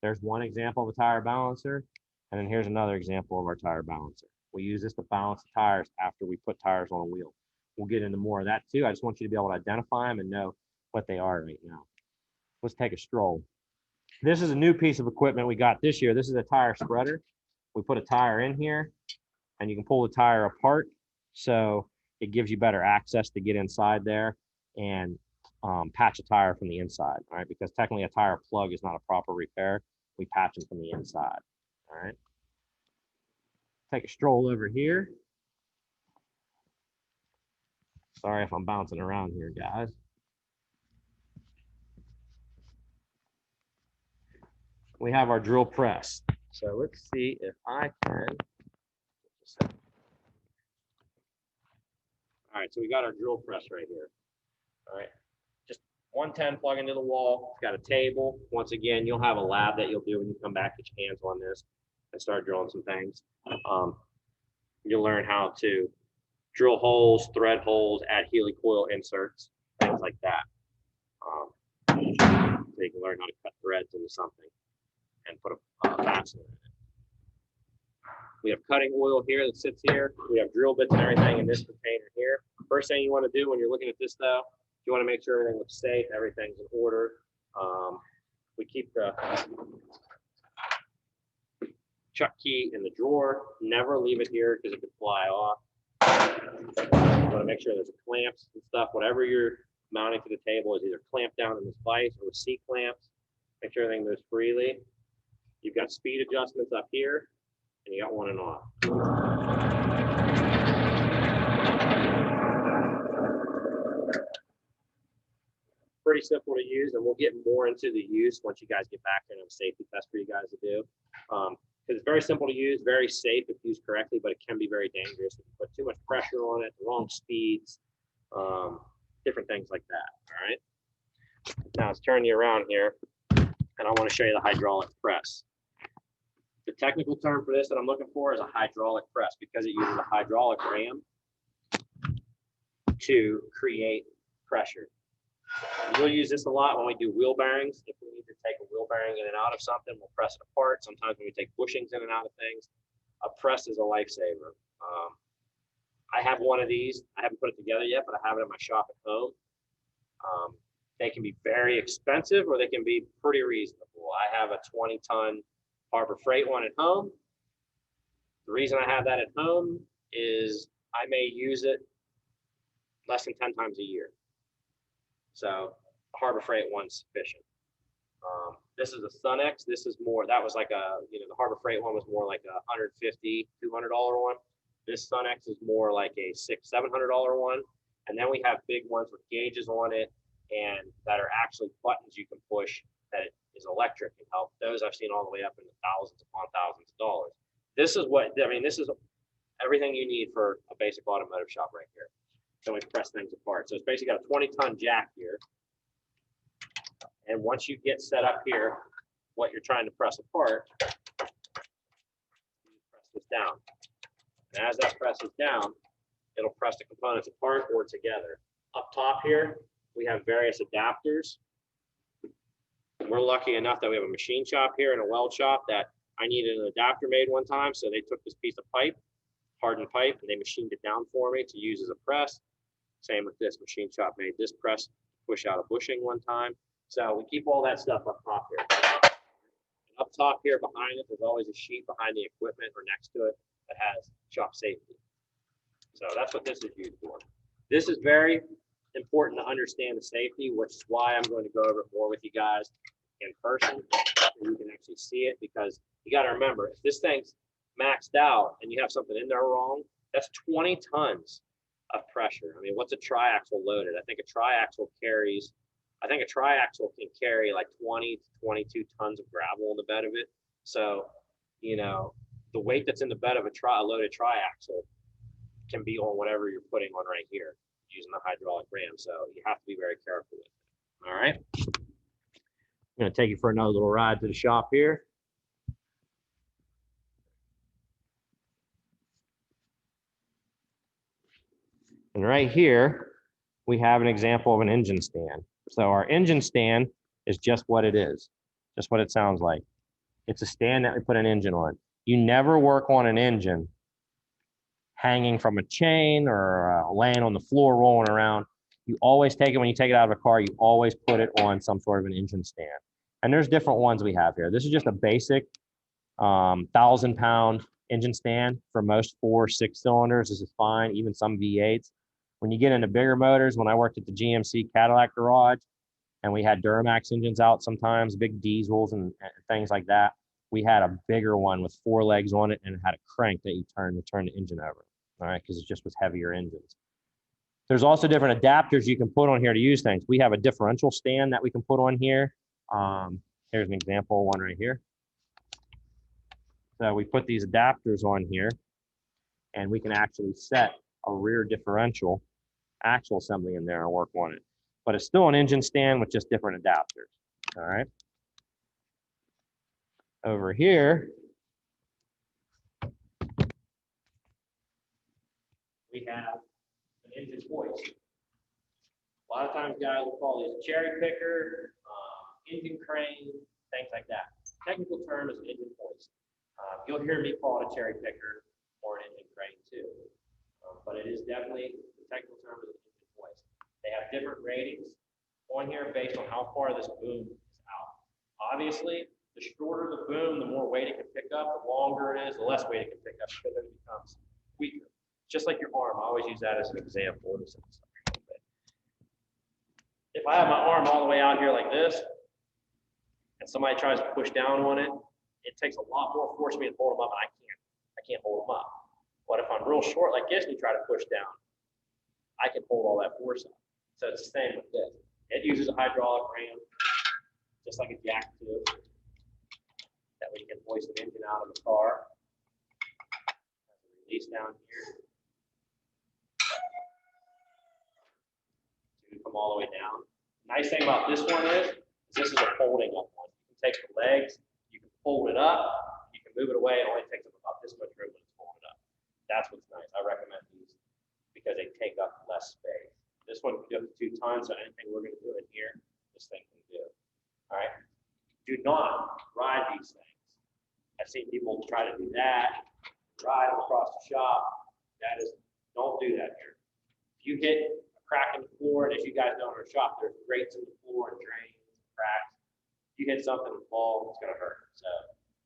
There's one example of a tire balancer, and then here's another example of our tire balancer. We use this to balance the tires after we put tires on a wheel. We'll get into more of that too. I just want you to be able to identify them and know what they are right now. Let's take a stroll. This is a new piece of equipment we got this year. This is a tire spreader. We put a tire in here, and you can pull the tire apart, so it gives you better access to get inside there and patch a tire from the inside, all right? Because technically a tire plug is not a proper repair. We patch them from the inside, all right? Take a stroll over here. Sorry if I'm bouncing around here, guys. We have our drill press. So let's see if I can. All right, so we got our drill press right here. All right, just 110 plug into the wall. It's got a table. Once again, you'll have a lab that you'll do when you come back, get your hands on this and start drilling some things. You'll learn how to drill holes, thread holes, add helicoil inserts, things like that. So you can learn how to cut threads into something and put a fastener in it. We have cutting oil here that sits here. We have drill bits and everything in this container here. First thing you want to do when you're looking at this though, you want to make sure everything looks safe, everything's in order. We keep the chuck key in the drawer. Never leave it here because it could fly off. You want to make sure there's clamps and stuff. Whatever you're mounting to the table is either clamped down in this vise or with C-clamps. Make sure everything moves freely. You've got speed adjustments up here, and you got on and off. Pretty simple to use, and we'll get more into the use once you guys get back there and have a safety test for you guys to do. Because it's very simple to use, very safe if used correctly, but it can be very dangerous if you put too much pressure on it, the wrong speeds, different things like that. All right. Now let's turn you around here, and I want to show you the hydraulic press. The technical term for this that I'm looking for is a hydraulic press because it uses a hydraulic ram to create pressure. We'll use this a lot when we do wheel bearings. If we need to take a wheel bearing in and out of something, we'll press it apart. Sometimes when we take bushings in and out of things, a press is a lifesaver. I have one of these. I haven't put it together yet, but I have it in my shop at home. They can be very expensive or they can be pretty reasonable. I have a 20-ton Harbor Freight one at home. The reason I have that at home is I may use it less than 10 times a year. So a Harbor Freight one's sufficient. This is a Sunex. This is more, that was like a, the Harbor Freight one was more like a $150, $200 one. This Sunex is more like a $600, $700 one. And then we have big ones with gauges on it and that are actually buttons you can push that is electric and help. Those I've seen all the way up into thousands upon thousands of dollars. This is what, this is everything you need for a basic automotive shop right here. So we press things apart. So it's basically got a 20-ton jack here. And once you get set up here, what you're trying to press apart, you press this down. And as that presses down, it'll press the components apart or together. Up top here, we have various adapters. We're lucky enough that we have a machine shop here and a weld shop that I needed an adapter made one time. So they took this piece of pipe, hardened pipe, and they machined it down for me to use as a press. Same with this machine shop made this press to push out a bushing one time. So we keep all that stuff up top here. And up top here behind it, there's always a sheet behind the equipment or next to it that has shop safety. So that's what this is used for. This is very important to understand the safety, which is why I'm going to go over it more with you guys in person so you can actually see it, because you got to remember, if this thing's maxed out and you have something in there wrong, that's 20 tons of pressure. I mean, what's a triaxle loaded? I think a triaxle can carry like 20 to 22 tons of gravel in the bed of it. So, you know, the weight that's in the bed of a loaded triaxle can be on whatever you're putting on right here using the hydraulic ram. So you have to be very careful with it. All right. I'm going to take you for another little ride to the shop here. And right here, we have an example of an engine stand. So our engine stand is just what it is, just what it sounds like. It's a stand that we put an engine on. You never work on an engine hanging from a chain or laying on the floor, rolling around. You always take it, when you take it out of a car, you always put it on some sort of an engine stand. And there's different ones we have here. This is just a basic 1,000-pound engine stand for most 4 or 6 cylinders. This is fine, even some V8s. When you get into bigger motors, when I worked at the GMC Cadillac garage and we had Duramax engines out sometimes, big diesels and things like that, we had a bigger one with 4 legs on it and it had a crank that you turn to turn the engine over, all right, because it just was heavier engines. There's also different adapters you can put on here to use things. We have a differential stand that we can put on here. Here's an example one right here. So we put these adapters on here and we can actually set a rear differential axle assembly in there and work on it. But it's still an engine stand with just different adapters, all right? Over here, we have an engine hoist. A lot of times guys will call these cherry picker, engine crane, things like that. Technical term is an engine hoist. You'll hear me call it a cherry picker or an engine crane too. But it is definitely, the technical term is an engine hoist. They have different ratings on here based on how far this boom is out. Obviously, the shorter the boom, the more weight it can pick up. The longer it is, the less weight it can pick up because it becomes weaker. Just like your arm, I always use that as an example. If I have my arm all the way out here like this, and somebody tries to push down on it, it takes a lot more force for me to hold them up, and I can't hold them up. But if I'm real short like this and you try to push down, I can hold all that force up. So it's the same with this. It uses a hydraulic ram, just like a jack too. That way you can hoist an engine out of the car. Release down here. So you come all the way down. Nice thing about this one is this is a folding up one. You can take the legs, you can fold it up, you can move it away. It only takes up about this much room when it's folded up. That's what's nice. I recommend these because they take up less space. This one can go up to 2 tons, so anything we're going to do in here, this thing can do. All right. Do not ride these things. I've seen people try to do that, ride them across the shop. Don't do that here. If you hit a crack in the floor, and as you guys know in our shop, there's grates in the floor and drains, and cracks. If you hit something and fall, it's going to hurt. So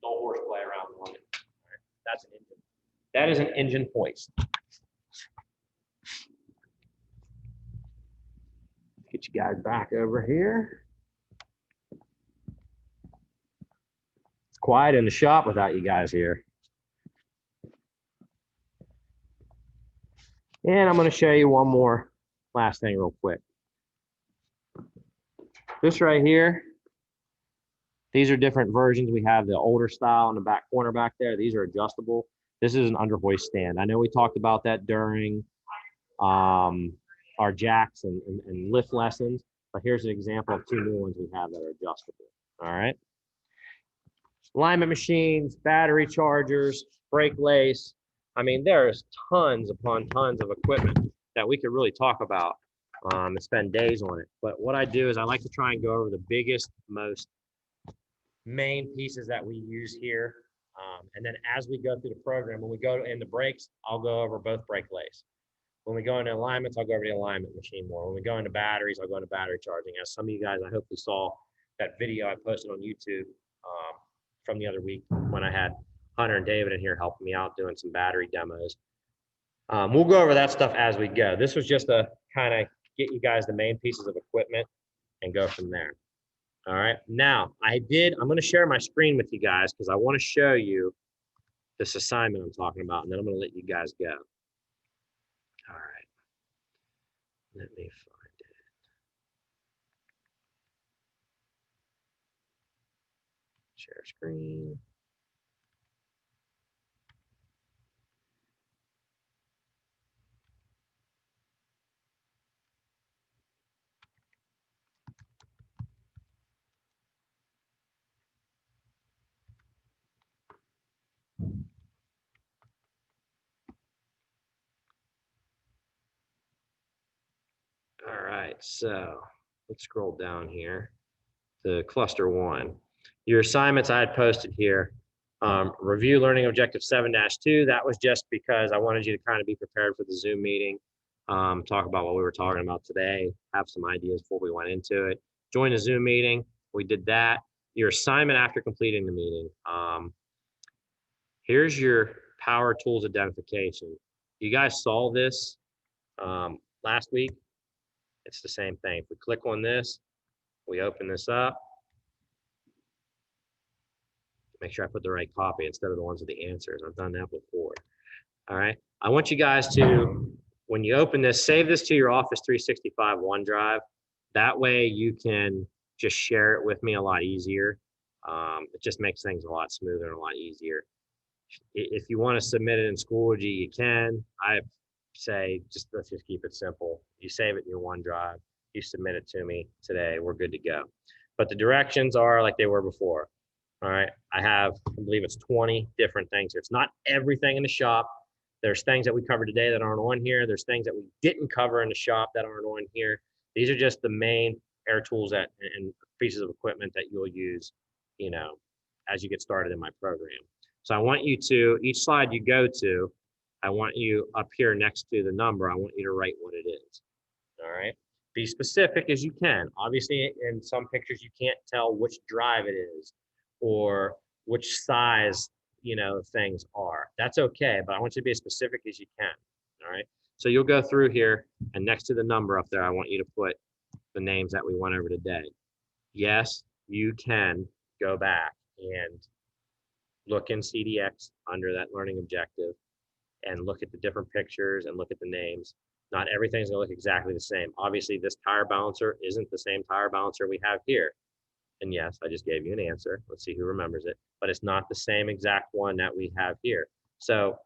no horseplay around on it. All right. That's an engine. That is an engine hoist. Get you guys back over here. It's quiet in the shop without you guys here. And I'm going to show you one more last thing real quick. This right here, these are different versions. We have the older style in the back corner back there. These are adjustable. This is an under hoist stand. I know we talked about that during our jacks and lift lessons, But here's an example of 2 new ones we have that are adjustable. All right. Alignment machines, battery chargers, brake lace. I mean, there's tons upon tons of equipment that we could really talk about and spend days on it. But what I do is I like to try and go over the biggest, most main pieces that we use here. And then as we go through the program, when we go in the brakes, I'll go over both brake lace. When we go into alignments, I'll go over the alignment machine more. When we go into batteries, I'll go into battery charging. As some of you guys, I hope you saw that video I posted on YouTube from the other week when I had Hunter and David in here helping me out doing some battery demos. We'll go over that stuff as we go. This was just to kind of get you guys the main pieces of equipment and go from there. All right. Now, I'm going to share my screen with you guys because I want to show you this assignment I'm talking about, and then I'm going to let you guys go. All right. Let me find it. Share screen. All right, so let's scroll down here to cluster 1. Your assignments I had posted here, review learning objective 7-2. That was just because I wanted you to kind of be prepared for the Zoom meeting, talk about what we were talking about today, have some ideas before we went into it. Join the Zoom meeting, we did that. Your assignment after completing the meeting, here's your power tools identification. You guys saw this last week. It's the same thing. If we click on this, we open this up. Make sure I put the right copy instead of the ones with the answers. I've done that before. All right. I want you guys to, when you open this, save this to your Office 365 OneDrive. That way you can just share it with me a lot easier. It just makes things a lot smoother and a lot easier. If you want to submit it in Schoology, you can. I say, let's just keep it simple. You save it in your OneDrive, you submit it to me today, we're good to go. But the directions are like they were before. All right, I believe it's 20 different things here. It's not everything in the shop. There's things that we covered today that aren't on here. There's things that we didn't cover in the shop that aren't on here. These are just the main air tools and pieces of equipment that you'll use, as you get started in my program. So I want you to, each slide you go to, I want you up here next to the number, I want you to write what it is. All right. Be specific as you can. Obviously, in some pictures, you can't tell which drive it is or which size, things are. That's okay, but I want you to be as specific as you can. All right. So you'll go through here, and next to the number up there, I want you to put the names that we went over today. Yes, you can go back and look in CDX under that learning objective and look at the different pictures and look at the names. Not everything's gonna look exactly the same. Obviously, this tire balancer isn't the same tire balancer we have here. And yes, I just gave you an answer. Let's see who remembers it. But it's not the same exact one that we have here. So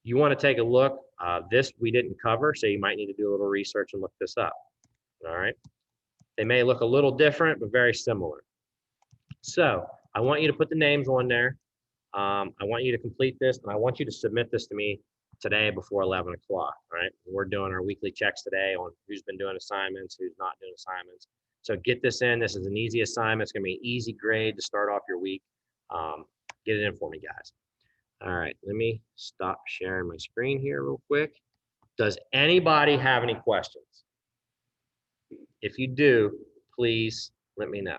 you wanna take a look. This we didn't cover, so you might need to do a little research and look this up, all right? They may look a little different, but very similar. So I want you to put the names on there. I want you to complete this, and I want you to submit this to me today before 11 o'clock, right? We're doing our weekly checks today on who's been doing assignments, who's not doing assignments. So get this in. This is an easy assignment. It's going to be an easy grade to start off your week. Get it in for me, guys. All right, let me stop sharing my screen here real quick. Does anybody have any questions? If you do, please let me know.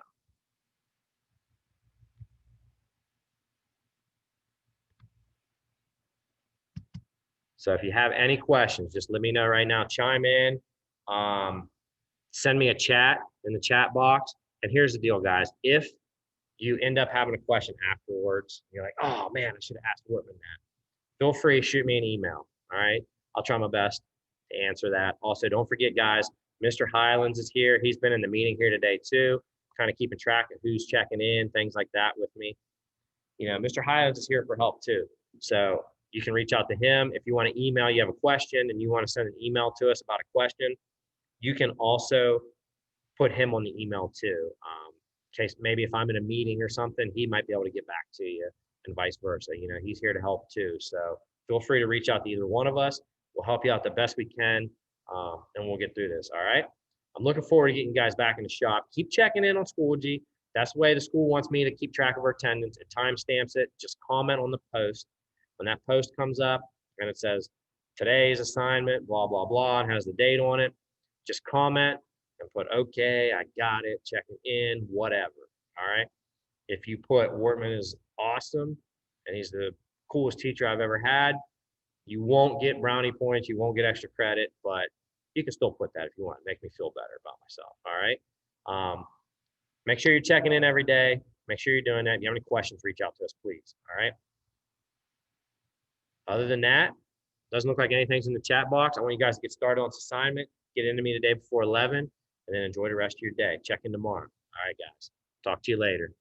So if you have any questions, just let me know right now. Chime in, send me a chat in the chat box. And here's the deal, guys. If you end up having a question afterwards, you're like, oh man, I should have asked Whitman that. Feel free to shoot me an email, all right? I'll try my best to answer that. Also, don't forget, guys, Mr. Highlands is here. He's been in the meeting here today too, kind of keeping track of who's checking in, things like that with me. Mr. Highlands is here for help too. So you can reach out to him. If you want to email, you have a question and you want to send an email to us about a question, you can also put him on the email too. In case maybe if I'm in a meeting or something, he might be able to get back to you, and vice versa. You know, he's here to help too. So feel free to reach out to either one of us. We'll help you out the best we can, and we'll get through this. All right. I'm looking forward to getting you guys back in the shop. Keep checking in on Schoology. That's the way the school wants me to keep track of our attendance. It timestamps it. Just comment on the post. When that post comes up and it says today's assignment, blah, blah, blah, and has the date on it, just comment and put, okay, I got it, checking in, whatever. All right. If you put Wortman is awesome and he's the coolest teacher I've ever had, you won't get brownie points, you won't get extra credit, but you can still put that if you want. Make me feel better about myself. All right. Make sure you're checking in every day. Make sure you're doing that. If you have any questions, reach out to us, please. All right. Other than that, doesn't look like anything's in the chat box. I want you guys to get started on this assignment, get into me the day before 11, and then enjoy the rest of your day. Check in tomorrow. All right, guys. Talk to you later.